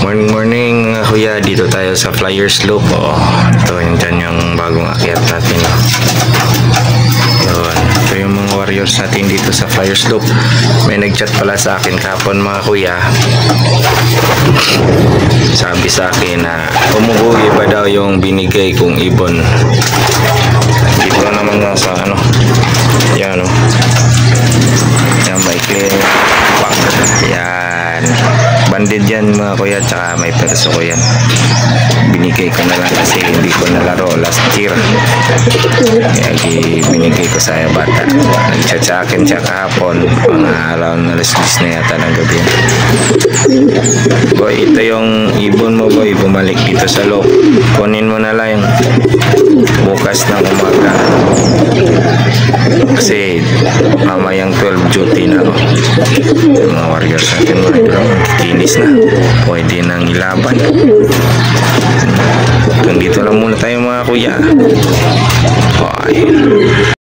Morning mga kuya, dito tayo sa Flyers Loop. Ito yun dyan yung bagong akyat natin. Yun, ito yung mga warriors natin dito sa Flyers Loop. May nagchat pala sa akin kahapon mga kuya. Sabi sa akin na umuwi pa daw yung binigay kong ibon. Dito naman nga sa yan yan, may clear pack. Yan, banded yan mga kuya, tsaka may perso ko yan. Binigay ko na lang kasi hindi ko nalaro last year, kaya binigay ko sa bata. Nag-chat sa akin siya kahapon, mga around alas 10 na yata ng gabi. Boy, ito yung ibon mo boy, bumalik dito sa loob. Kunin mo na lang bukas ng umaga kasi mamayang 12 duty na mga warriors natin mga idol. Kinis na, pwede nang ilaban. Hanggang dito lang muna tayo mga kuya. Bye.